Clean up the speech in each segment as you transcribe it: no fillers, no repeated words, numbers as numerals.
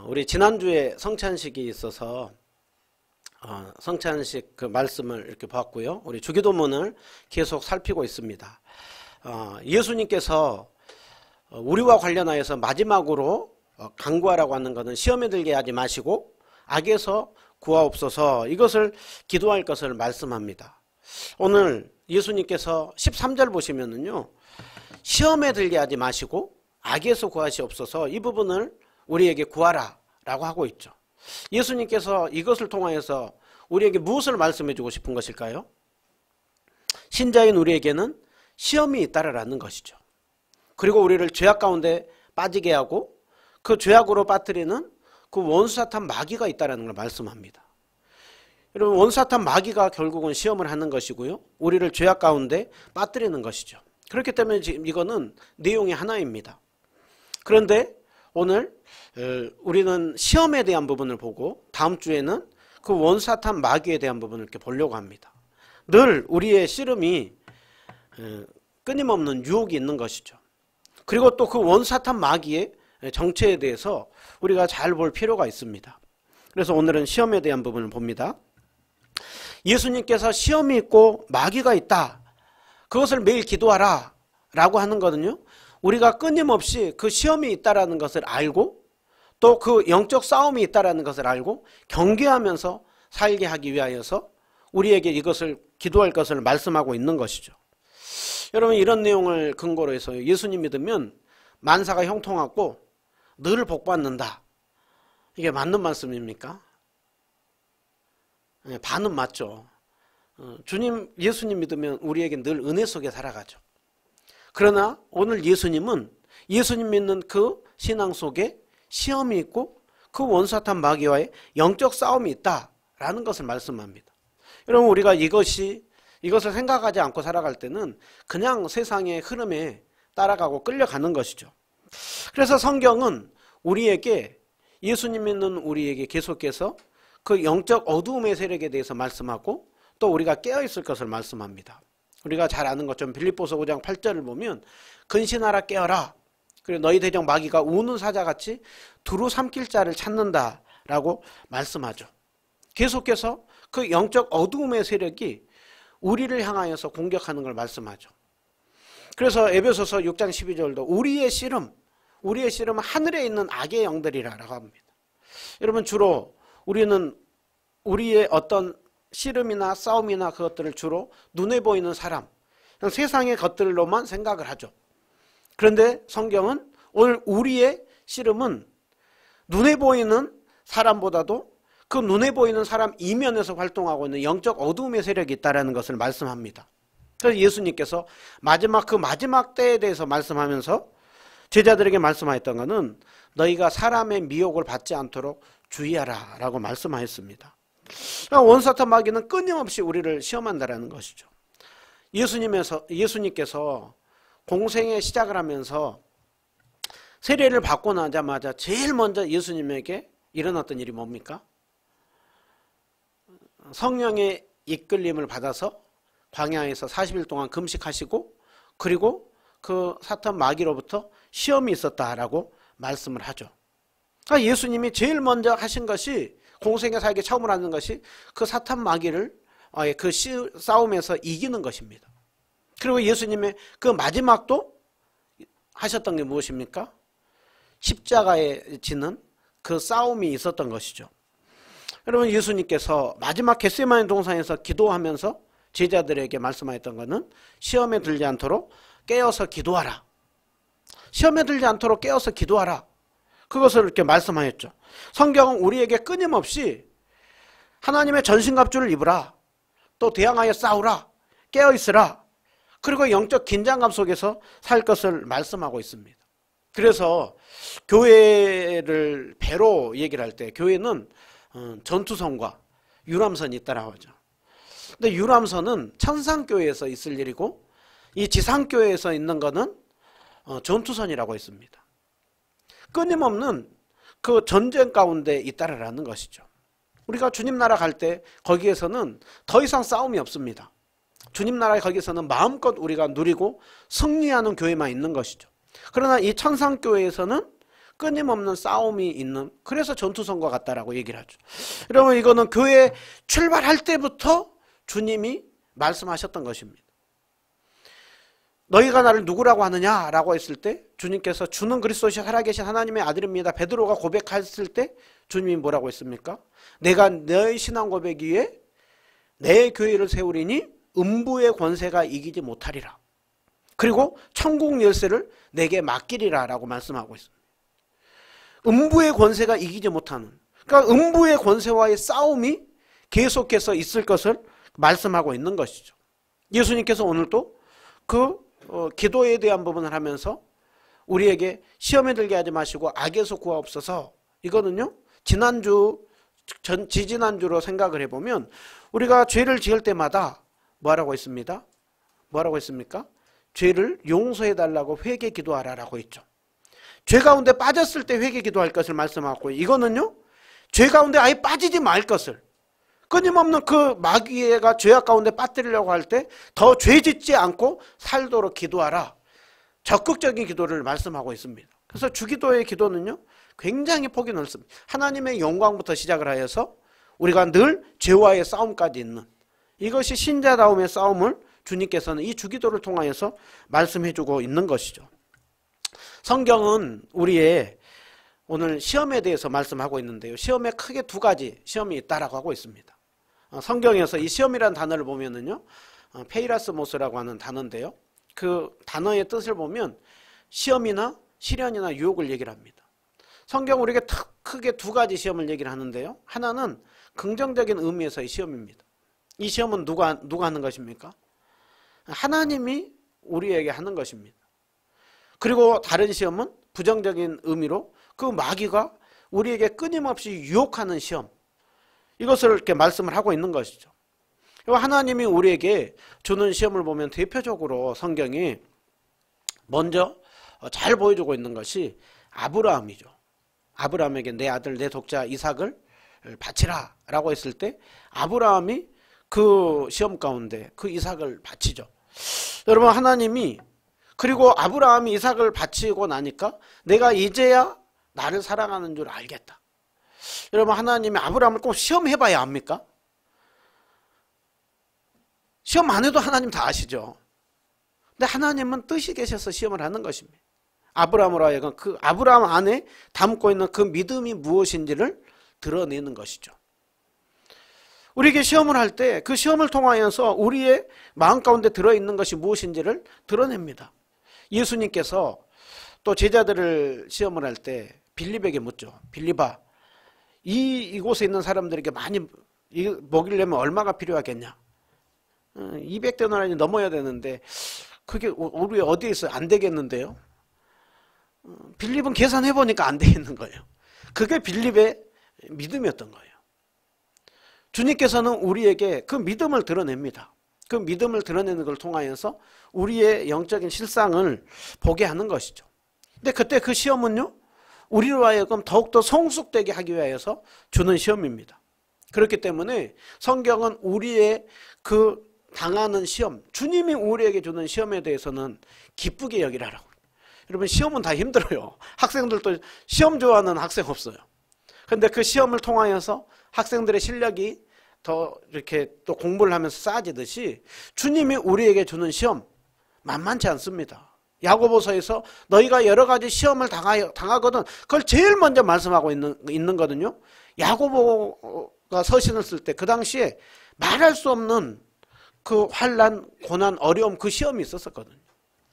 우리 지난주에 성찬식이 있어서 성찬식 그 말씀을 이렇게 봤고요. 우리 주기도문을 계속 살피고 있습니다. 예수님께서 우리와 관련하여서 마지막으로 간구하라고 하는 것은 시험에 들게 하지 마시고 악에서 구하옵소서, 이것을 기도할 것을 말씀합니다. 오늘 예수님께서 13절 보시면은요, 시험에 들게 하지 마시고 악에서 구하시옵소서, 이 부분을 우리에게 구하라 라고 하고 있죠. 예수님께서 이것을 통하여서 우리에게 무엇을 말씀해 주고 싶은 것일까요? 신자인 우리에게는 시험이 있다라는 것이죠. 그리고 우리를 죄악 가운데 빠지게 하고 그 죄악으로 빠뜨리는 그 원수사탄 마귀가 있다라는 걸 말씀합니다. 여러분, 원수사탄 마귀가 결국은 시험을 하는 것이고요, 우리를 죄악 가운데 빠뜨리는 것이죠. 그렇기 때문에 지금 이거는 내용이 하나입니다. 그런데 오늘 우리는 시험에 대한 부분을 보고 다음 주에는 그 원사탄 마귀에 대한 부분을 이렇게 보려고 합니다. 늘 우리의 씨름이 끊임없는 유혹이 있는 것이죠. 그리고 또 그 원사탄 마귀의 정체에 대해서 우리가 잘 볼 필요가 있습니다. 그래서 오늘은 시험에 대한 부분을 봅니다. 예수님께서 시험이 있고 마귀가 있다, 그것을 매일 기도하라 라고 하는 거는요, 우리가 끊임없이 그 시험이 있다라는 것을 알고 또 그 영적 싸움이 있다라는 것을 알고 경계하면서 살게 하기 위하여서 우리에게 이것을 기도할 것을 말씀하고 있는 것이죠. 여러분, 이런 내용을 근거로 해서 예수님 믿으면 만사가 형통하고 늘 복받는다, 이게 맞는 말씀입니까? 네, 반은 맞죠. 예수님 믿으면 우리에게 늘 은혜 속에 살아가죠. 그러나 오늘 예수님은 예수님 믿는 그 신앙 속에 시험이 있고 그 원사탄 마귀와의 영적 싸움이 있다라는 것을 말씀합니다. 여러분, 우리가 이것을 생각하지 않고 살아갈 때는 그냥 세상의 흐름에 따라가고 끌려가는 것이죠. 그래서 성경은 우리에게, 예수님 믿는 우리에게 계속해서 그 영적 어두움의 세력에 대해서 말씀하고 또 우리가 깨어있을 것을 말씀합니다. 우리가 잘 아는 것처럼 빌립보서 5장 8절을 보면 근신하라, 깨어라, 그리고 너희 대적 마귀가 우는 사자같이 두루 삼킬 자를 찾는다라고 말씀하죠. 계속해서 그 영적 어두움의 세력이 우리를 향하여서 공격하는 걸 말씀하죠. 그래서 에베소서 6장 12절도 우리의 씨름은 하늘에 있는 악의 영들이라고 합니다. 여러분, 주로 우리는 우리의 어떤 씨름이나 싸움이나 그것들을 주로 눈에 보이는 사람, 세상의 것들로만 생각을 하죠. 그런데 성경은 오늘 우리의 씨름은 눈에 보이는 사람보다도 그 눈에 보이는 사람 이면에서 활동하고 있는 영적 어두움의 세력이 있다는 것을 말씀합니다. 그래서 예수님께서 그 마지막 때에 대해서 말씀하면서 제자들에게 말씀하였던 것은 너희가 사람의 미혹을 받지 않도록 주의하라 라고 말씀하였습니다. 원사탄 마귀는 끊임없이 우리를 시험한다라는 것이죠. 예수님께서 공생의 시작을 하면서 세례를 받고 나자마자 제일 먼저 예수님에게 일어났던 일이 뭡니까? 성령의 이끌림을 받아서 광야에서 40일 동안 금식하시고, 그리고 그 사탄 마귀로부터 시험이 있었다라고 말씀을 하죠. 그러니까 예수님이 제일 먼저 하신 것이, 공생에 살기 처음으로 하는 것이 그 사탄 마귀를 그 싸움에서 이기는 것입니다. 그리고 예수님의 그 마지막도 하셨던 게 무엇입니까? 십자가에 지는 그 싸움이 있었던 것이죠. 여러분, 예수님께서 마지막 겟세마네 동산에서 기도하면서 제자들에게 말씀하였던 것은 시험에 들지 않도록 깨어서 기도하라. 시험에 들지 않도록 깨어서 기도하라. 그것을 이렇게 말씀하였죠. 성경은 우리에게 끊임없이 하나님의 전신갑주를 입으라, 또 대항하여 싸우라, 깨어있으라, 그리고 영적 긴장감 속에서 살 것을 말씀하고 있습니다. 그래서 교회를 배로 얘기를 할 때 교회는 전투선과 유람선이 있다라고 하죠. 근데 유람선은 천상교회에서 있을 일이고 이 지상교회에서 있는 것은 전투선이라고 했습니다. 끊임없는 그 전쟁 가운데 있다라는 것이죠. 우리가 주님 나라 갈 때 거기에서는 더 이상 싸움이 없습니다. 주님 나라에 거기서는 마음껏 우리가 누리고 승리하는 교회만 있는 것이죠. 그러나 이 천상교회에서는 끊임없는 싸움이 있는, 그래서 전투성과 같다라고 얘기를 하죠. 여러분, 이거는 교회 출발할 때부터 주님이 말씀하셨던 것입니다. 너희가 나를 누구라고 하느냐라고 했을 때 주님께서 주는 그리스도시 살아계신 하나님의 아들입니다. 베드로가 고백했을 때 주님이 뭐라고 했습니까? 내가 너의 신앙 고백 위에 내 교회를 세우리니 음부의 권세가 이기지 못하리라. 그리고 천국 열쇠를 내게 맡기리라 라고 말씀하고 있습니다. 음부의 권세가 이기지 못하는, 그러니까 음부의 권세와의 싸움이 계속해서 있을 것을 말씀하고 있는 것이죠. 예수님께서 오늘도 그 기도에 대한 부분을 하면서 우리에게 시험에 들게 하지 마시고 악에서 구하옵소서, 이거는요 지지난주로 생각을 해보면 우리가 죄를 지을 때마다 뭐라고 했습니다? 뭐라고 했습니까? 죄를 용서해 달라고 회개 기도하라라고 했죠. 죄 가운데 빠졌을 때 회개 기도할 것을 말씀하고, 이거는요 죄 가운데 아예 빠지지 말 것을, 끊임없는 그 마귀가 죄악 가운데 빠뜨리려고 할 때 더 죄 짓지 않고 살도록 기도하라, 적극적인 기도를 말씀하고 있습니다. 그래서 주기도의 기도는요 굉장히 폭이 넓습니다. 하나님의 영광부터 시작을 하여서 우리가 늘 죄와의 싸움까지 있는, 이것이 신자다움의 싸움을 주님께서는 이 주기도를 통하여서 말씀해주고 있는 것이죠. 성경은 우리의 오늘 시험에 대해서 말씀하고 있는데요, 시험에 크게 두 가지 시험이 있다라고 하고 있습니다. 성경에서 이 시험이라는 단어를 보면은요 페이라스모스라고 하는 단어인데요, 그 단어의 뜻을 보면 시험이나 시련이나 유혹을 얘기를 합니다. 성경 우리에게 크게 두 가지 시험을 얘기를 하는데요, 하나는 긍정적인 의미에서의 시험입니다. 이 시험은 누가 하는 것입니까? 하나님이 우리에게 하는 것입니다. 그리고 다른 시험은 부정적인 의미로 그 마귀가 우리에게 끊임없이 유혹하는 시험, 이것을 이렇게 말씀을 하고 있는 것이죠. 하나님이 우리에게 주는 시험을 보면 대표적으로 성경이 먼저 잘 보여주고 있는 것이 아브라함이죠. 아브라함에게 내 아들 내 독자 이삭을 바치라 라고 했을 때 아브라함이 그 시험 가운데 그 이삭을 바치죠. 여러분, 하나님이, 그리고 아브라함이 이삭을 바치고 나니까 내가 이제야 나를 사랑하는 줄 알겠다. 여러분, 하나님이 아브라함을 꼭 시험해봐야 합니까? 시험 안 해도 하나님 다 아시죠. 근데 하나님은 뜻이 계셔서 시험을 하는 것입니다. 아브라함으로 하여금 그 아브라함 안에 담고 있는 그 믿음이 무엇인지를 드러내는 것이죠. 우리에게 시험을 할 때 그 시험을 통하여서 우리의 마음 가운데 들어있는 것이 무엇인지를 드러냅니다. 예수님께서 또 제자들을 시험을 할 때 빌립에게 묻죠. 빌립아, 이곳에 있는 사람들에게 많이 먹이려면 얼마가 필요하겠냐? 200데나리온이 넘어야 되는데 그게 우리 어디에 있어요? 안 되겠는데요? 빌립은 계산해보니까 안 되겠는 거예요. 그게 빌립의 믿음이었던 거예요. 주님께서는 우리에게 그 믿음을 드러냅니다. 그 믿음을 드러내는 걸 통하여서 우리의 영적인 실상을 보게 하는 것이죠. 근데 그때 그 시험은요, 우리로 하여금 더욱더 성숙되게 하기 위해서 주는 시험입니다. 그렇기 때문에 성경은 우리의 그 당하는 시험, 주님이 우리에게 주는 시험에 대해서는 기쁘게 여기라라고. 여러분, 시험은 다 힘들어요. 학생들도 시험 좋아하는 학생 없어요. 그런데 그 시험을 통하여서 학생들의 실력이 더 이렇게 또 공부를 하면서 쌓아지듯이 주님이 우리에게 주는 시험 만만치 않습니다. 야고보서에서 너희가 여러 가지 시험을 당하거든, 그걸 제일 먼저 말씀하고 있는 거든요. 야고보가 서신을 쓸 때 그 당시에 말할 수 없는 그 환난, 고난, 어려움, 그 시험이 있었거든요.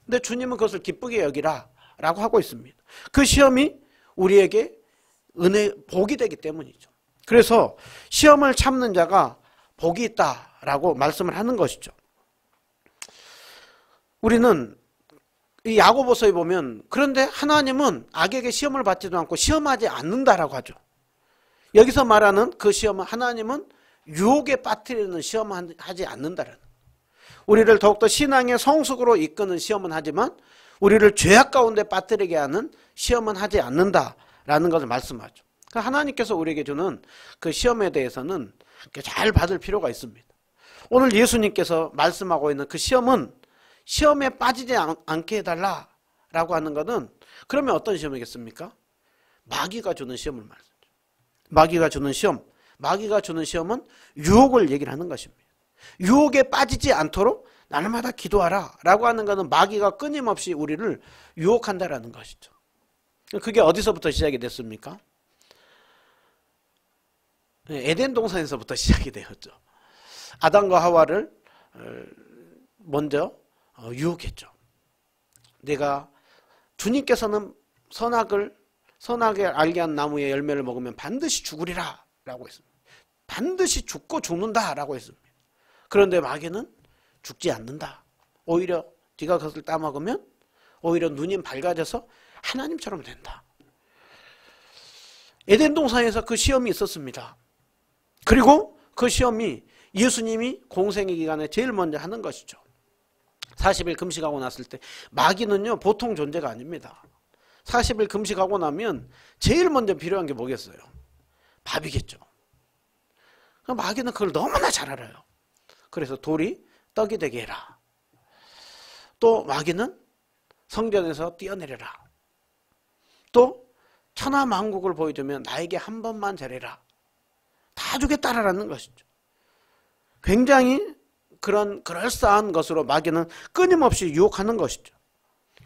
근데 주님은 그것을 기쁘게 여기라 라고 하고 있습니다. 그 시험이 우리에게 은혜, 복이 되기 때문이죠. 그래서 시험을 참는 자가 복이 있다라고 말씀을 하는 것이죠. 우리는 이 야고보서에 보면, 그런데 하나님은 악에게 시험을 받지도 않고 시험하지 않는다라고 하죠. 여기서 말하는 그 시험은 하나님은 유혹에 빠뜨리는 시험은 하지 않는다라는, 우리를 더욱더 신앙의 성숙으로 이끄는 시험은 하지만 우리를 죄악 가운데 빠뜨리게 하는 시험은 하지 않는다라는 것을 말씀하죠. 하나님께서 우리에게 주는 그 시험에 대해서는 잘 받을 필요가 있습니다. 오늘 예수님께서 말씀하고 있는 그 시험은 시험에 빠지지 않게 해달라라고 하는 것은, 그러면 어떤 시험이겠습니까? 마귀가 주는 시험을 말하죠. 마귀가 주는 시험, 마귀가 주는 시험은 유혹을 얘기를 하는 것입니다. 유혹에 빠지지 않도록 날마다 기도하라 라고 하는 것은 마귀가 끊임없이 우리를 유혹한다라는 것이죠. 그게 어디서부터 시작이 됐습니까? 에덴 동산에서부터 시작이 되었죠. 아담과 하와를 먼저 유혹했죠. 내가 주님께서는 선악을 알게 한 나무의 열매를 먹으면 반드시 죽으리라 라고 했습니다. 반드시 죽고 죽는다 라고 했습니다. 그런데 마귀는 죽지 않는다. 오히려 네가 그것을 따먹으면 오히려 눈이 밝아져서 하나님처럼 된다. 에덴 동산에서 그 시험이 있었습니다. 그리고 그 시험이 예수님이 공생의 기간에 제일 먼저 하는 것이죠. 40일 금식하고 났을 때 마귀는요 보통 존재가 아닙니다. 40일 금식하고 나면 제일 먼저 필요한 게 뭐겠어요? 밥이겠죠. 마귀는 그걸 너무나 잘 알아요. 그래서 돌이 떡이 되게 해라. 또 마귀는 성전에서 뛰어내려라. 또 천하만국을 보여주면 나에게 한 번만 잘해라. 다 주겠다라는 것이죠. 굉장히 그런 그럴싸한 것으로 마귀는 끊임없이 유혹하는 것이죠.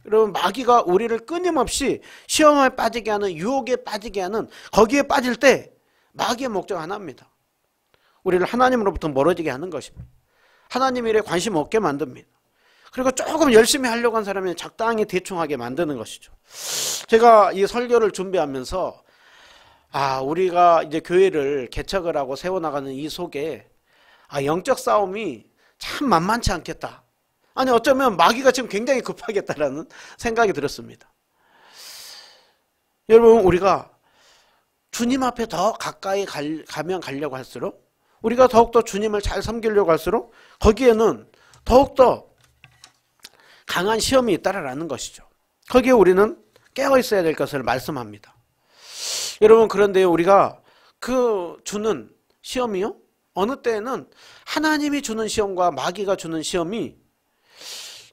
여러분, 마귀가 우리를 끊임없이 시험에 빠지게 하는, 유혹에 빠지게 하는, 거기에 빠질 때 마귀의 목적 하나입니다. 우리를 하나님으로부터 멀어지게 하는 것입니다. 하나님 일에 관심 없게 만듭니다. 그리고 조금 열심히 하려고 한 사람이 적당히 대충하게 만드는 것이죠. 제가 이 설교를 준비하면서 우리가 이제 교회를 개척을 하고 세워나가는 이 속에 영적 싸움이 참 만만치 않겠다. 아니 어쩌면 마귀가 지금 굉장히 급하겠다라는 생각이 들었습니다. 여러분, 우리가 주님 앞에 더 가까이 가면 가려고 할수록, 우리가 더욱더 주님을 잘 섬기려고 할수록 거기에는 더욱더 강한 시험이 있다라는 것이죠. 거기에 우리는 깨어 있어야 될 것을 말씀합니다. 여러분, 그런데 우리가 그 주는 시험이요, 어느 때에는 하나님이 주는 시험과 마귀가 주는 시험이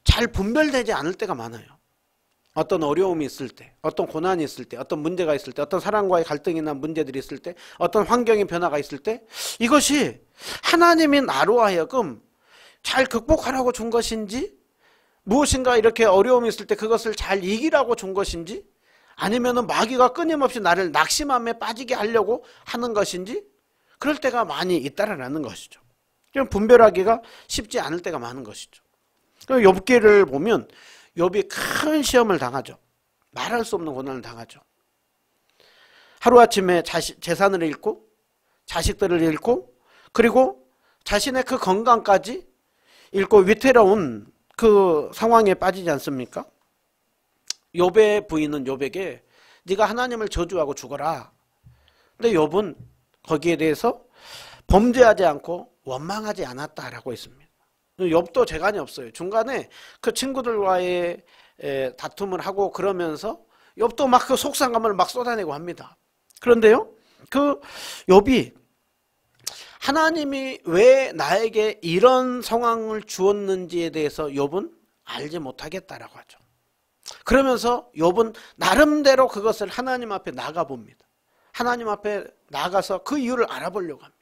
잘 분별되지 않을 때가 많아요. 어떤 어려움이 있을 때, 어떤 고난이 있을 때, 어떤 문제가 있을 때, 어떤 사람과의 갈등이나 문제들이 있을 때, 어떤 환경의 변화가 있을 때, 이것이 하나님이 나로 하여금 잘 극복하라고 준 것인지, 무엇인가 이렇게 어려움이 있을 때 그것을 잘 이기라고 준 것인지, 아니면은 마귀가 끊임없이 나를 낙심함에 빠지게 하려고 하는 것인지, 그럴 때가 많이 있다라는 것이죠. 분별하기가 쉽지 않을 때가 많은 것이죠. 욥기를 보면 욥이 큰 시험을 당하죠. 말할 수 없는 고난을 당하죠. 하루아침에 재산을 잃고 자식들을 잃고 그리고 자신의 그 건강까지 잃고 위태로운 그 상황에 빠지지 않습니까? 욥의 부인은 욥에게 네가 하나님을 저주하고 죽어라. 근데 욥은 거기에 대해서 범죄하지 않고 원망하지 않았다라고 했습니다. 욥도 재간이 없어요. 중간에 그 친구들과의 다툼을 하고 그러면서 욥도 막 그 속상감을 막 쏟아내고 합니다. 그런데요, 그 욥이 하나님이 왜 나에게 이런 상황을 주었는지에 대해서 욥은 알지 못하겠다라고 하죠. 그러면서 욥은 나름대로 그것을 하나님 앞에 나가봅니다. 하나님 앞에 나가서 그 이유를 알아보려고 합니다.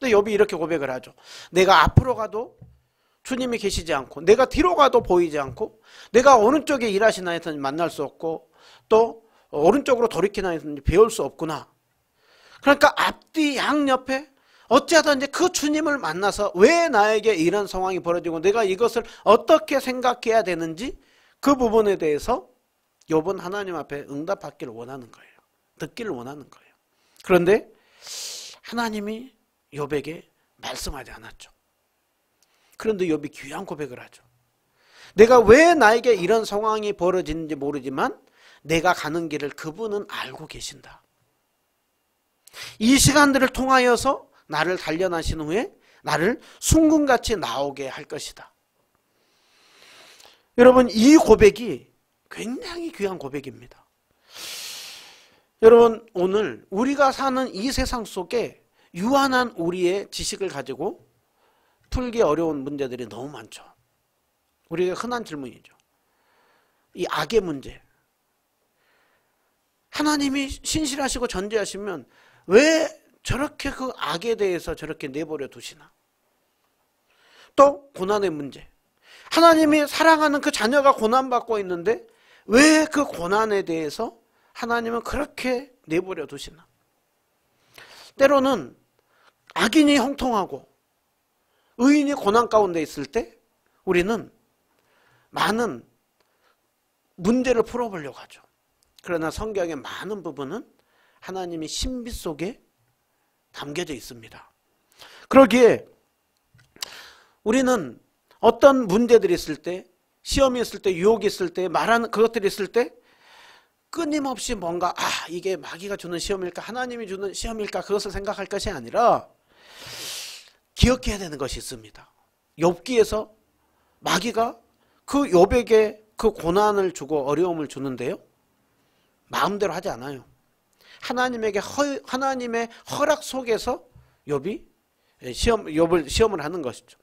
근데 욥이 이렇게 고백을 하죠. 내가 앞으로 가도 주님이 계시지 않고, 내가 뒤로 가도 보이지 않고, 내가 오른쪽에 일하시나 했더니 만날 수 없고, 또 오른쪽으로 돌이키나 했더니 배울 수 없구나. 그러니까 앞뒤 양옆에 어찌하든지 그 주님을 만나서 왜 나에게 이런 상황이 벌어지고 내가 이것을 어떻게 생각해야 되는지, 그 부분에 대해서 욥은 하나님 앞에 응답받기를 원하는 거예요. 듣기를 원하는 거예요. 그런데 하나님이 욥에게 말씀하지 않았죠. 그런데 욥이 귀한 고백을 하죠. 내가 왜 나에게 이런 상황이 벌어지는지 모르지만 내가 가는 길을 그분은 알고 계신다. 이 시간들을 통하여서 나를 단련하신 후에 나를 순금같이 나오게 할 것이다. 여러분, 이 고백이 굉장히 귀한 고백입니다. 여러분, 오늘 우리가 사는 이 세상 속에 유한한 우리의 지식을 가지고 풀기 어려운 문제들이 너무 많죠. 우리가 흔한 질문이죠. 이 악의 문제. 하나님이 신실하시고 전지하시면 왜 저렇게 그 악에 대해서 저렇게 내버려 두시나? 또 고난의 문제. 하나님이 사랑하는 그 자녀가 고난받고 있는데 왜 그 고난에 대해서 하나님은 그렇게 내버려 두시나? 때로는 악인이 형통하고 의인이 고난 가운데 있을 때 우리는 많은 문제를 풀어보려고 하죠. 그러나 성경의 많은 부분은 하나님의 신비 속에 담겨져 있습니다. 그러기에 우리는 어떤 문제들이 있을 때, 시험이 있을 때, 유혹이 있을 때, 말하는 그것들이 있을 때 끊임없이 뭔가 이게 마귀가 주는 시험일까, 하나님이 주는 시험일까, 그것을 생각할 것이 아니라 기억해야 되는 것이 있습니다. 욥기에서 마귀가 그 욥에게 그 고난을 주고 어려움을 주는데요, 마음대로 하지 않아요. 하나님의 허락 속에서 욥이 시험을 하는 것이죠.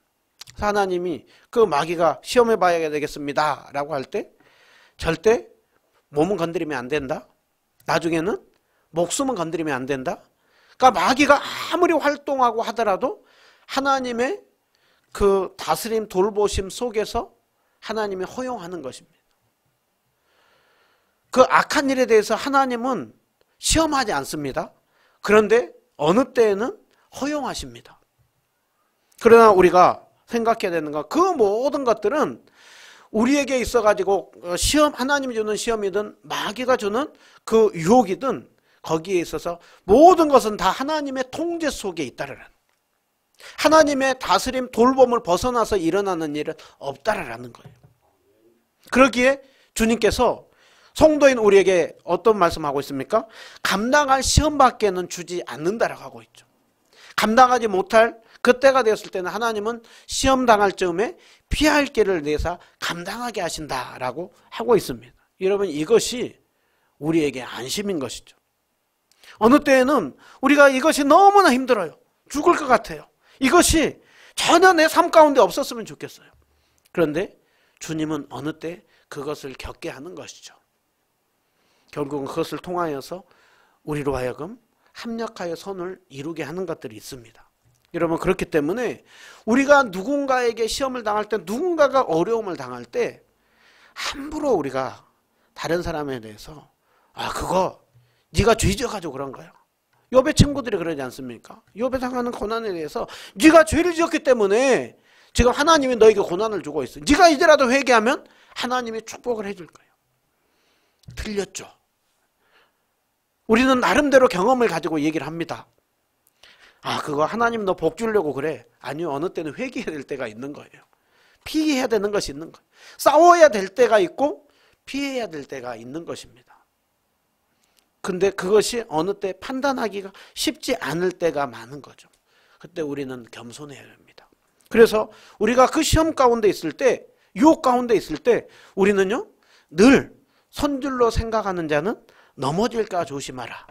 하나님이 그 마귀가 시험해 봐야 되겠습니다 라고 할 때 절대 몸은 건드리면 안 된다. 나중에는 목숨은 건드리면 안 된다. 그러니까 마귀가 아무리 활동하고 하더라도 하나님의 그 다스림 돌보심 속에서 하나님이 허용하는 것입니다. 그 악한 일에 대해서 하나님은 시험하지 않습니다. 그런데 어느 때에는 허용하십니다. 그러나 우리가 생각해야 되는 건 그 모든 것들은 우리에게 있어가지고 하나님이 주는 시험이든 마귀가 주는 그 유혹이든 거기에 있어서 모든 것은 다 하나님의 통제 속에 있다라는, 하나님의 다스림 돌봄을 벗어나서 일어나는 일은 없다라는 거예요. 그러기에 주님께서 성도인 우리에게 어떤 말씀하고 있습니까? 감당할 시험밖에는 주지 않는다라고 하고 있죠. 감당하지 못할 그때가 되었을 때는 하나님은 시험 당할 즈음에 피할 길을 내사 감당하게 하신다라고 하고 있습니다. 여러분, 이것이 우리에게 안심인 것이죠. 어느 때에는 우리가 이것이 너무나 힘들어요. 죽을 것 같아요. 이것이 전혀 내 삶 가운데 없었으면 좋겠어요. 그런데 주님은 어느 때 그것을 겪게 하는 것이죠. 결국은 그것을 통하여서 우리로 하여금 합력하여 선을 이루게 하는 것들이 있습니다. 여러분, 그렇기 때문에 우리가 누군가에게 시험을 당할 때, 누군가가 어려움을 당할 때 함부로 우리가 다른 사람에 대해서 그거 네가 죄 지어가지고 그런 거야. 욥의 친구들이 그러지 않습니까? 욥에 당하는 고난에 대해서 네가 죄를 지었기 때문에 지금 하나님이 너에게 고난을 주고 있어. 네가 이제라도 회개하면 하나님이 축복을 해줄 거예요. 틀렸죠. 우리는 나름대로 경험을 가지고 얘기를 합니다. 그거 하나님 너 복 주려고 그래. 아니요, 어느 때는 회개해야 될 때가 있는 거예요. 피해야 되는 것이 있는 거예요. 싸워야 될 때가 있고 피해야 될 때가 있는 것입니다. 근데 그것이 어느 때 판단하기가 쉽지 않을 때가 많은 거죠. 그때 우리는 겸손해야 합니다. 그래서 우리가 그 시험 가운데 있을 때, 유혹 가운데 있을 때 우리는요, 늘 선줄로 생각하는 자는 넘어질까 조심하라.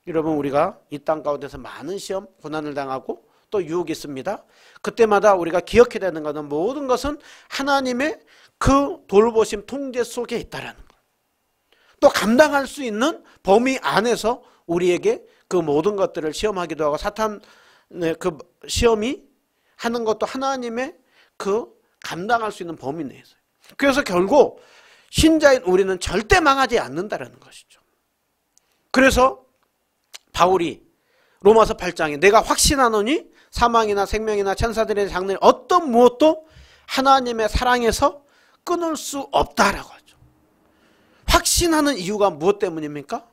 여러분, 우리가 이 땅 가운데서 많은 시험, 고난을 당하고 또 유혹이 있습니다. 그때마다 우리가 기억해야 되는 것은 모든 것은 하나님의 그 돌보심 통제 속에 있다라는 것. 또 감당할 수 있는 범위 안에서 우리에게 그 모든 것들을 시험하기도 하고, 사탄의 그 시험이 하는 것도 하나님의 그 감당할 수 있는 범위 내에서. 그래서 결국 신자인 우리는 절대 망하지 않는다라는 것이죠. 그래서 바울이 로마서 8장에 내가 확신하노니 사망이나 생명이나 천사들의 장래 어떤 무엇도 하나님의 사랑에서 끊을 수 없다라고 하죠. 확신하는 이유가 무엇 때문입니까?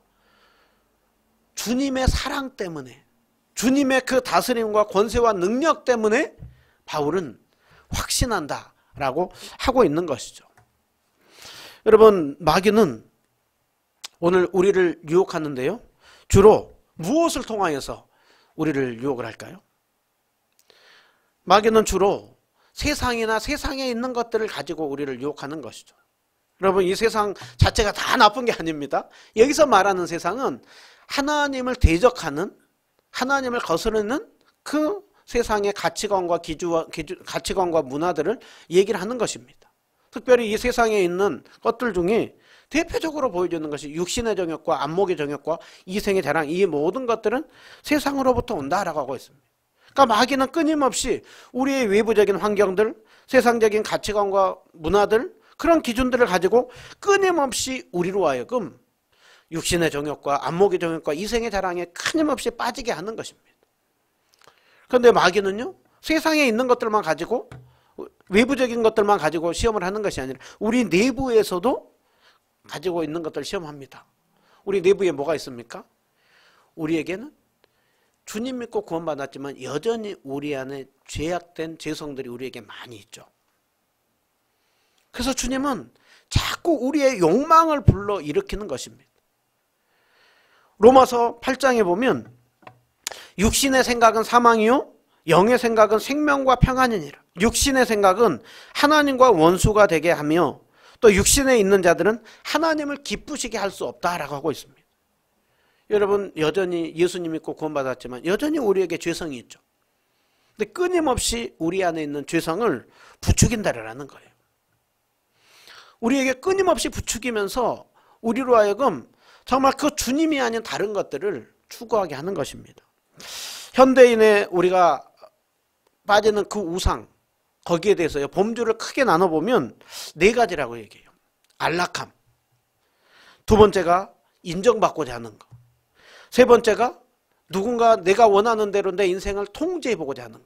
주님의 사랑 때문에, 주님의 그 다스림과 권세와 능력 때문에 바울은 확신한다라고 하고 있는 것이죠. 여러분, 마귀는 오늘 우리를 유혹하는데요, 주로 무엇을 통하여서 우리를 유혹을 할까요? 마귀는 주로 세상이나 세상에 있는 것들을 가지고 우리를 유혹하는 것이죠. 여러분, 이 세상 자체가 다 나쁜 게 아닙니다. 여기서 말하는 세상은 하나님을 대적하는, 하나님을 거스르는 그 세상의 가치관과 가치관과 문화들을 얘기를 하는 것입니다. 특별히 이 세상에 있는 것들 중에 대표적으로 보여주는 것이 육신의 정욕과 안목의 정욕과 이생의 자랑, 이 모든 것들은 세상으로부터 온다라고 하고 있습니다. 그러니까 마귀는 끊임없이 우리의 외부적인 환경들, 세상적인 가치관과 문화들, 그런 기준들을 가지고 끊임없이 우리로 하여금 육신의 정욕과 안목의 정욕과 이생의 자랑에 끊임없이 빠지게 하는 것입니다. 그런데 마귀는요, 세상에 있는 것들만 가지고, 외부적인 것들만 가지고 시험을 하는 것이 아니라 우리 내부에서도 가지고 있는 것들을 시험합니다. 우리 내부에 뭐가 있습니까? 우리에게는 주님 믿고 구원받았지만 여전히 우리 안에 죄악된 죄성들이 우리에게 많이 있죠. 그래서 주님은 자꾸 우리의 욕망을 불러 일으키는 것입니다. 로마서 8장에 보면 육신의 생각은 사망이요 영의 생각은 생명과 평안이니라. 육신의 생각은 하나님과 원수가 되게 하며 또 육신에 있는 자들은 하나님을 기쁘시게 할 수 없다라고 하고 있습니다. 여러분, 여전히 예수님 믿고 구원받았지만 여전히 우리에게 죄성이 있죠. 근데 끊임없이 우리 안에 있는 죄성을 부추긴다라는 거예요. 우리에게 끊임없이 부추기면서 우리로 하여금 정말 그 주님이 아닌 다른 것들을 추구하게 하는 것입니다. 현대인의 우리가 빠지는 그 우상, 거기에 대해서요, 범주를 크게 나눠보면 4가지라고 얘기해요. 안락함. 2번째가 인정받고자 하는 거. 3번째가 누군가 내가 원하는 대로 내 인생을 통제해보고자 하는 거.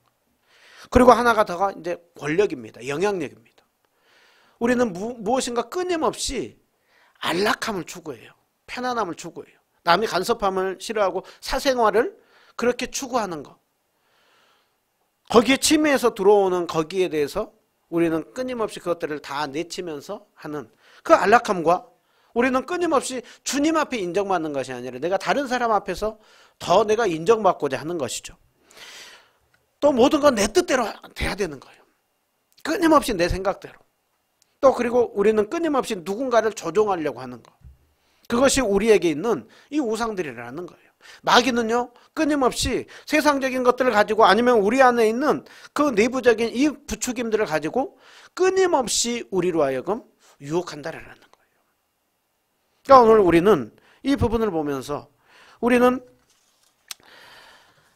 그리고 하나가 더가 이제 권력입니다. 영향력입니다. 우리는 무엇인가 끊임없이 안락함을 추구해요. 편안함을 추구해요. 남이 간섭함을 싫어하고 사생활을 그렇게 추구하는 것. 거기에 침해해서 들어오는 거기에 대해서 우리는 끊임없이 그것들을 다 내치면서 하는 그 안락함과 우리는 끊임없이 주님 앞에 인정받는 것이 아니라 내가 다른 사람 앞에서 더 내가 인정받고자 하는 것이죠. 또 모든 건 내 뜻대로 돼야 되는 거예요. 끊임없이 내 생각대로. 또 그리고 우리는 끊임없이 누군가를 조종하려고 하는 것. 그것이 우리에게 있는 이 우상들이라는 거예요. 마귀는요, 끊임없이 세상적인 것들을 가지고 아니면 우리 안에 있는 그 내부적인 이 부추김들을 가지고 끊임없이 우리로 하여금 유혹한다라는 거예요. 그러니까 오늘 우리는 이 부분을 보면서 우리는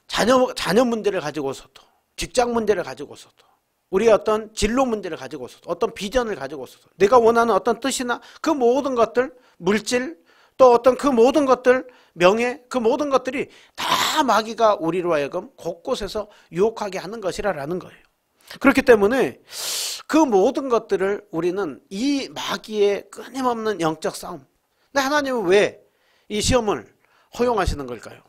자녀 문제를 가지고서도, 직장 문제를 가지고서도, 우리의 어떤 진로 문제를 가지고서도, 어떤 비전을 가지고서도, 내가 원하는 어떤 뜻이나 그 모든 것들, 물질, 또 어떤 그 모든 것들, 명예, 그 모든 것들이 다 마귀가 우리로 하여금 곳곳에서 유혹하게 하는 것이라는 거예요. 그렇기 때문에 그 모든 것들을 우리는 이 마귀의 끊임없는 영적 싸움. 근데 하나님은 왜 이 시험을 허용하시는 걸까요?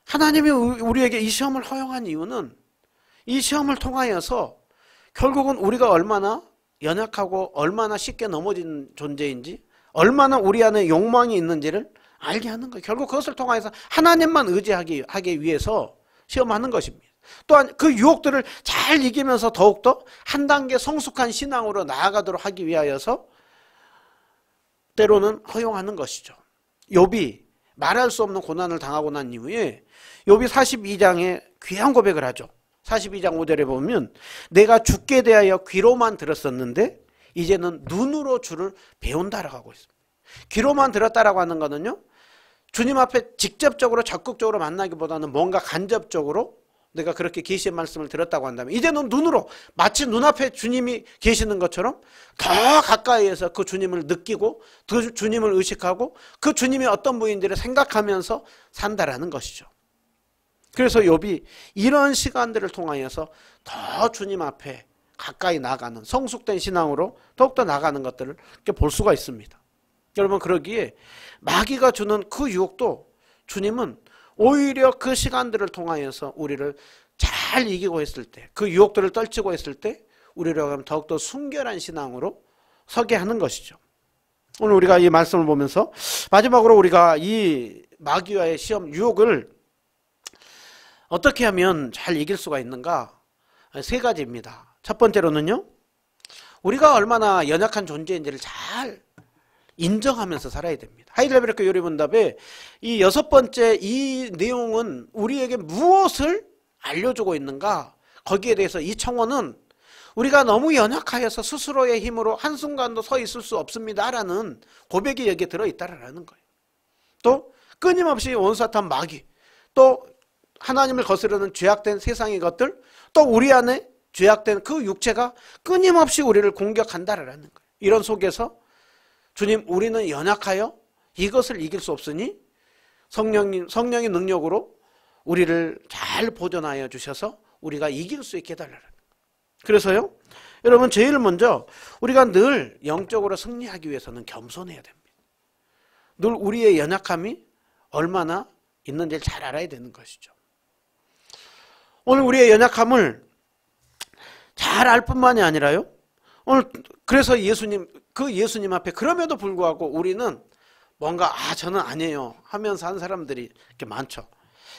하나님이 우리에게 이 시험을 허용한 이유는 이 시험을 통하여서 결국은 우리가 얼마나 연약하고 얼마나 쉽게 넘어진 존재인지, 얼마나 우리 안에 욕망이 있는지를 알게 하는 거예요. 결국 그것을 통해서 하나님만 의지하기 위해서 시험하는 것입니다. 또한 그 유혹들을 잘 이기면서 더욱더 한 단계 성숙한 신앙으로 나아가도록 하기 위하여서 때로는 허용하는 것이죠. 욥이 말할 수 없는 고난을 당하고 난 이후에 욥이 42장에 귀한 고백을 하죠. 42장 5절에 보면 내가 주께 대하여 귀로만 들었었는데 이제는 눈으로 주를 배운다라고 하고 있습니다. 귀로만 들었다라고 하는 거는요, 주님 앞에 직접적으로 적극적으로 만나기보다는 뭔가 간접적으로 내가 그렇게 계시의 말씀을 들었다고 한다면 이제는 눈으로 마치 눈앞에 주님이 계시는 것처럼 더 가까이에서 그 주님을 느끼고 그 주님을 의식하고 그 주님이 어떤 분인지를 생각하면서 산다라는 것이죠. 그래서 욥이 이런 시간들을 통하여서 더 주님 앞에 가까이 나가는 성숙된 신앙으로 더욱더 나가는 것들을 이렇게 볼 수가 있습니다. 여러분, 그러기에 마귀가 주는 그 유혹도 주님은 오히려 그 시간들을 통하여서 우리를 잘 이기고 있을 때, 그 유혹들을 떨치고 있을 때 우리를 더욱더 순결한 신앙으로 서게 하는 것이죠. 오늘 우리가 이 말씀을 보면서 마지막으로 우리가 이 마귀와의 시험, 유혹을 어떻게 하면 잘 이길 수가 있는가? 3가지입니다. 첫 번째로는요, 우리가 얼마나 연약한 존재인지를 잘 인정하면서 살아야 됩니다. 하이델베르크 요리문답의 이 6번째 이 내용은 우리에게 무엇을 알려주고 있는가? 거기에 대해서 이 청원은 우리가 너무 연약하여서 스스로의 힘으로 한순간도 서 있을 수 없습니다라는 고백이 여기에 들어있다라는 거예요. 또 끊임없이 원수사탄 마귀, 또 하나님을 거스르는 죄악된 세상의 것들, 또 우리 안에 죄악된 그 육체가 끊임없이 우리를 공격한다라는 거예요. 이런 속에서 주님, 우리는 연약하여 이것을 이길 수 없으니 성령의 능력으로 우리를 잘 보존하여 주셔서 우리가 이길 수 있게 해달라는 거예요. 그래서요, 여러분, 제일 먼저 우리가 늘 영적으로 승리하기 위해서는 겸손해야 됩니다. 늘 우리의 연약함이 얼마나 있는지를 잘 알아야 되는 것이죠. 오늘 우리의 연약함을 잘 알 뿐만이 아니라요, 오늘 그래서 예수님 앞에 그럼에도 불구하고 우리는 뭔가 저는 아니에요 하면서 한 사람들이 이렇게 많죠.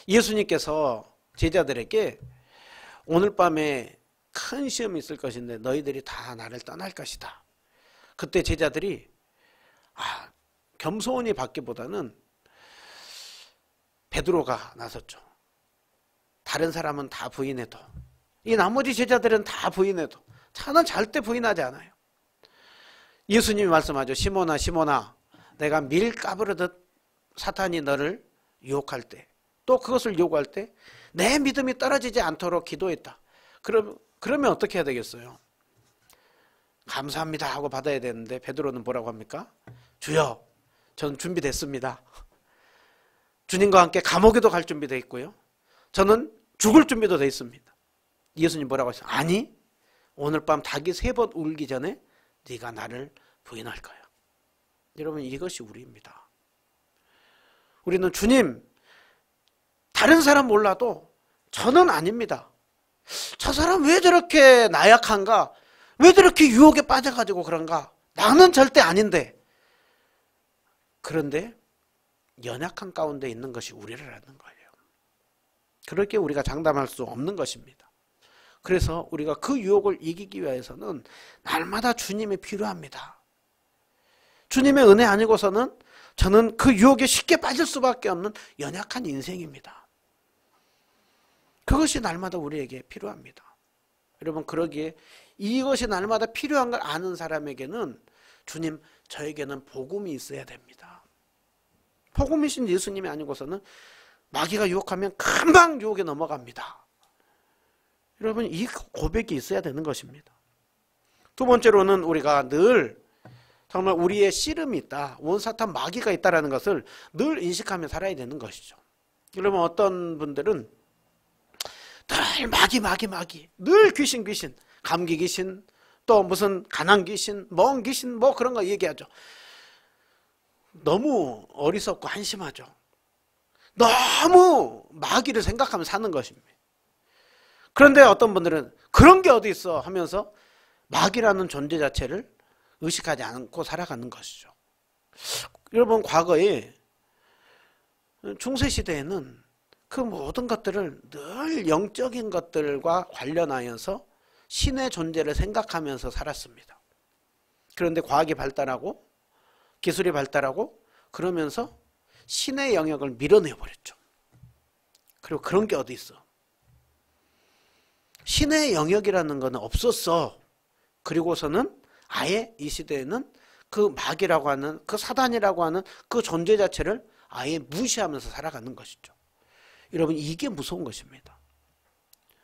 예수님께서 제자들에게 오늘 밤에 큰 시험이 있을 것인데 너희들이 다 나를 떠날 것이다. 그때 제자들이 겸손히 받기보다는 베드로가 나섰죠. 다른 사람은 다 부인해도, 이 나머지 제자들은 다 부인해도 저는 절대 부인하지 않아요. 예수님이 말씀하죠. 시몬아 시몬아, 내가 밀 까부르듯 사탄이 너를 유혹할 때, 또 그것을 요구할 때 내 믿음이 떨어지지 않도록 기도했다. 그러면 어떻게 해야 되겠어요? 감사합니다 하고 받아야 되는데 베드로는 뭐라고 합니까? 주여, 저는 준비됐습니다. 주님과 함께 감옥에도 갈 준비되어 있고요, 저는 죽을 준비도 되어 있습니다. 예수님 뭐라고 하셨어요? 아니, 오늘 밤 닭이 3번 울기 전에 네가 나를 부인할 거야. 여러분, 이것이 우리입니다. 우리는 주님, 다른 사람 몰라도 저는 아닙니다. 저 사람 왜 저렇게 나약한가? 왜 저렇게 유혹에 빠져가지고 그런가? 나는 절대 아닌데. 그런데 연약한 가운데 있는 것이 우리라는 거예요. 그렇게 우리가 장담할 수 없는 것입니다. 그래서 우리가 그 유혹을 이기기 위해서는 날마다 주님이 필요합니다. 주님의 은혜 아니고서는 저는 그 유혹에 쉽게 빠질 수밖에 없는 연약한 인생입니다. 그것이 날마다 우리에게 필요합니다. 여러분, 그러기에 이것이 날마다 필요한 걸 아는 사람에게는 주님, 저에게는 복음이 있어야 됩니다. 복음이신 예수님이 아니고서는 마귀가 유혹하면 금방 유혹에 넘어갑니다. 여러분, 이 고백이 있어야 되는 것입니다. 두 번째로는 우리가 늘 정말 우리의 씨름이 있다, 원사탄 마귀가 있다는 것을 늘 인식하며 살아야 되는 것이죠. 여러분, 어떤 분들은 늘 마귀, 늘 귀신, 감기 귀신, 또 무슨 가난 귀신, 멍 귀신, 뭐 그런 거 얘기하죠. 너무 어리석고 한심하죠. 너무 마귀를 생각하며 사는 것입니다. 그런데 어떤 분들은 그런 게 어디 있어 하면서 마귀라는 존재 자체를 의식하지 않고 살아가는 것이죠. 여러분, 과거에 중세시대에는 그 모든 것들을 늘 영적인 것들과 관련하여서 신의 존재를 생각하면서 살았습니다. 그런데 과학이 발달하고 기술이 발달하고 그러면서 신의 영역을 밀어내버렸죠. 그리고 그런 게 어디 있어? 신의 영역이라는 것은 없었어. 그리고서는 아예 이 시대에는 그 마귀라고 하는, 그 사단이라고 하는 그 존재 자체를 아예 무시하면서 살아가는 것이죠. 여러분, 이게 무서운 것입니다.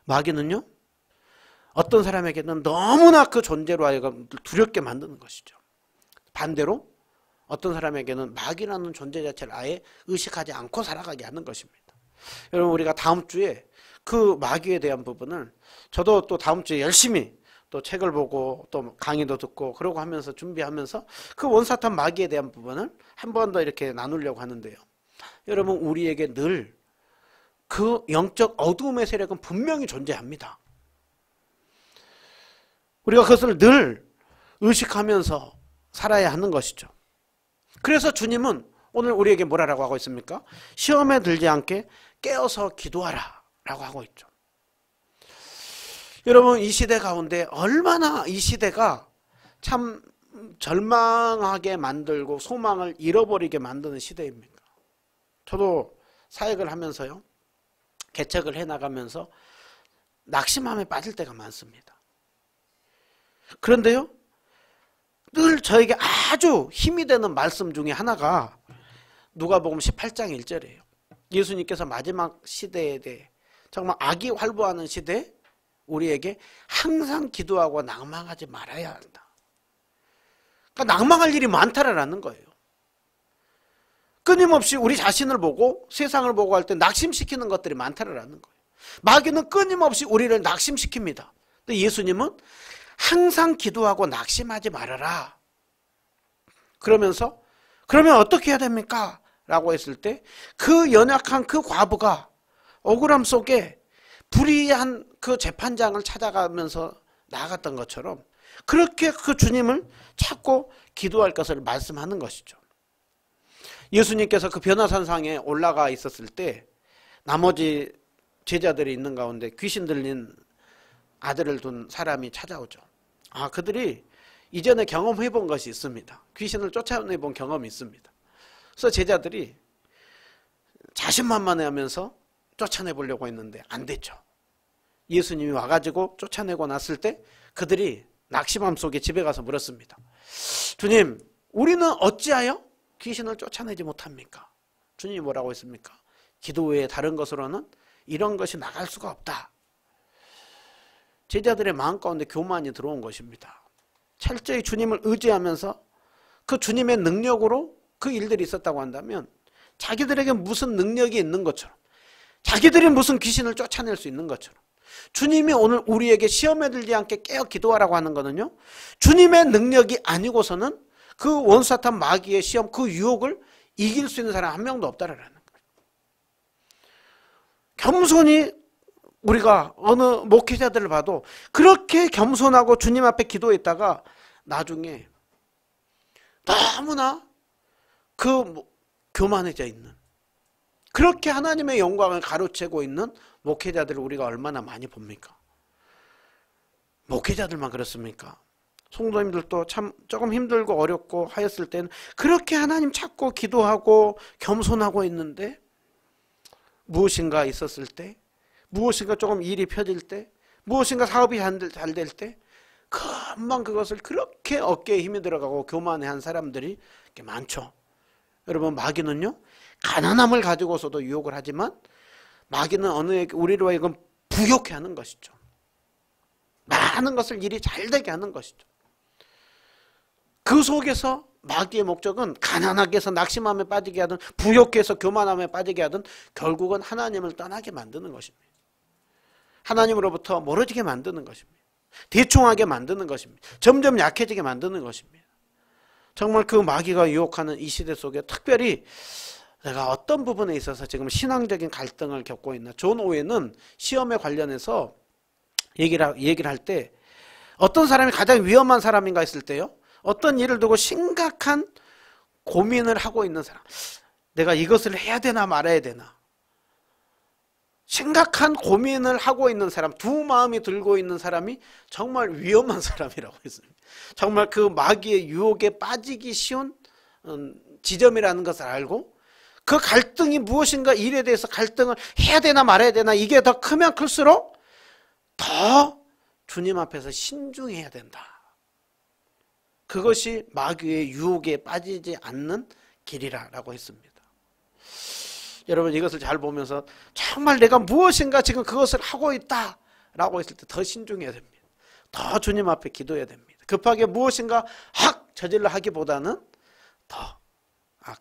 마귀는요, 어떤 사람에게는 너무나 그 존재로 하여금 두렵게 만드는 것이죠. 반대로 어떤 사람에게는 마귀라는 존재 자체를 아예 의식하지 않고 살아가게 하는 것입니다. 여러분, 우리가 다음 주에 그 마귀에 대한 부분을, 저도 또 다음 주에 열심히 또 책을 보고 또 강의도 듣고 그러고 하면서 준비하면서 그 원사탄 마귀에 대한 부분을 한 번 더 이렇게 나누려고 하는데요. 여러분, 우리에게 늘 그 영적 어두움의 세력은 분명히 존재합니다. 우리가 그것을 늘 의식하면서 살아야 하는 것이죠. 그래서 주님은 오늘 우리에게 뭐라고 하고 있습니까? 시험에 들지 않게 깨어서 기도하라 라고 하고 있죠. 여러분, 이 시대 가운데 얼마나 이 시대가 참 절망하게 만들고 소망을 잃어버리게 만드는 시대입니까? 저도 사역을 하면서요, 개척을 해나가면서 낙심함에 빠질 때가 많습니다. 그런데요, 늘 저에게 아주 힘이 되는 말씀 중에 하나가 누가복음 18장 1절이에요. 예수님께서 마지막 시대에 대해, 정말 악이 활보하는 시대에 우리에게 항상 기도하고 낭망하지 말아야 한다. 그러니까 낭망할 일이 많다라는 거예요. 끊임없이 우리 자신을 보고 세상을 보고 할 때 낙심시키는 것들이 많다라는 거예요. 마귀는 끊임없이 우리를 낙심시킵니다. 근데 예수님은 항상 기도하고 낙심하지 말아라. 그러면서 그러면 어떻게 해야 됩니까? 라고 했을 때 그 연약한 그 과부가 억울함 속에 불의한 그 재판장을 찾아가면서 나아갔던 것처럼 그렇게 그 주님을 찾고 기도할 것을 말씀하는 것이죠. 예수님께서 그 변화산상에 올라가 있었을 때 나머지 제자들이 있는 가운데 귀신 들린 아들을 둔 사람이 찾아오죠. 그들이 이전에 경험해 본 것이 있습니다. 귀신을 쫓아내 본 경험이 있습니다. 그래서 제자들이 자신만만해 하면서 쫓아내 보려고 했는데 안 됐죠. 예수님이 와가지고 쫓아내고 났을 때 그들이 낙심함 속에 집에 가서 물었습니다. 주님, 우리는 어찌하여 귀신을 쫓아내지 못합니까? 주님이 뭐라고 했습니까? 기도 외에 다른 것으로는 이런 것이 나갈 수가 없다. 제자들의 마음 가운데 교만이 들어온 것입니다. 철저히 주님을 의지하면서 그 주님의 능력으로 그 일들이 있었다고 한다면 자기들에게 무슨 능력이 있는 것처럼, 자기들이 무슨 귀신을 쫓아낼 수 있는 것처럼, 주님이 오늘 우리에게 시험에 들지 않게 깨어 기도하라고 하는 것은요, 주님의 능력이 아니고서는 그 원사탄 마귀의 시험, 그 유혹을 이길 수 있는 사람 한 명도 없다라는 거예요. 겸손히 우리가 어느 목회자들을 봐도 그렇게 겸손하고 주님 앞에 기도했다가 나중에 너무나 교만해져 있는, 그렇게 하나님의 영광을 가로채고 있는 목회자들을 우리가 얼마나 많이 봅니까? 목회자들만 그렇습니까? 성도님들도 참 조금 힘들고 어렵고 하였을 때는 그렇게 하나님 찾고 기도하고 겸손하고 있는데 무엇인가 있었을 때, 무엇인가 조금 일이 펴질 때, 무엇인가 사업이 잘 될 때 금방 그것을 그렇게 어깨에 힘이 들어가고 교만해한 사람들이 많죠. 여러분, 마귀는요, 가난함을 가지고서도 유혹을 하지만 마귀는 우리로 하여금 부욕해 하는 것이죠. 많은 것을 일이 잘 되게 하는 것이죠. 그 속에서 마귀의 목적은 가난하게 해서 낙심함에 빠지게 하든 부욕해 해서 교만함에 빠지게 하든 결국은 하나님을 떠나게 만드는 것입니다. 하나님으로부터 멀어지게 만드는 것입니다. 대충하게 만드는 것입니다. 점점 약해지게 만드는 것입니다. 정말 그 마귀가 유혹하는 이 시대 속에 특별히 내가 어떤 부분에 있어서 지금 신앙적인 갈등을 겪고 있나. 존 오웬은 시험에 관련해서 얘기를 할 때 어떤 사람이 가장 위험한 사람인가 했을 때요, 어떤 일을 두고 심각한 고민을 하고 있는 사람, 내가 이것을 해야 되나 말아야 되나, 심각한 고민을 하고 있는 사람, 두 마음이 들고 있는 사람이 정말 위험한 사람이라고 했습니다. 정말 그 마귀의 유혹에 빠지기 쉬운 지점이라는 것을 알고 그 갈등이 무엇인가, 일에 대해서 갈등을 해야 되나 말아야 되나, 이게 더 크면 클수록 더 주님 앞에서 신중해야 된다. 그것이 마귀의 유혹에 빠지지 않는 길이라고 했습니다. 여러분, 이것을 잘 보면서 정말 내가 무엇인가 지금 그것을 하고 있다라고 했을 때 더 신중해야 됩니다. 더 주님 앞에 기도해야 됩니다. 급하게 무엇인가 확 저질러 하기보다는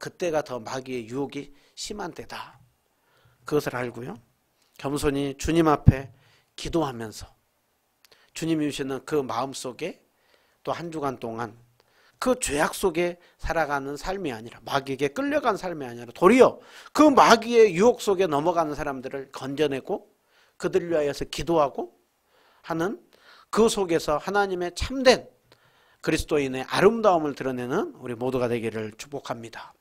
그때가 더 마귀의 유혹이 심한 때다. 그것을 알고요, 겸손히 주님 앞에 기도하면서 주님이 주시는 그 마음속에 또 한 주간 동안 그 죄악 속에 살아가는 삶이 아니라, 마귀에게 끌려간 삶이 아니라 도리어 그 마귀의 유혹 속에 넘어가는 사람들을 건져내고 그들을 위하여서 기도하고 하는 그 속에서 하나님의 참된 그리스도인의 아름다움을 드러내는 우리 모두가 되기를 축복합니다.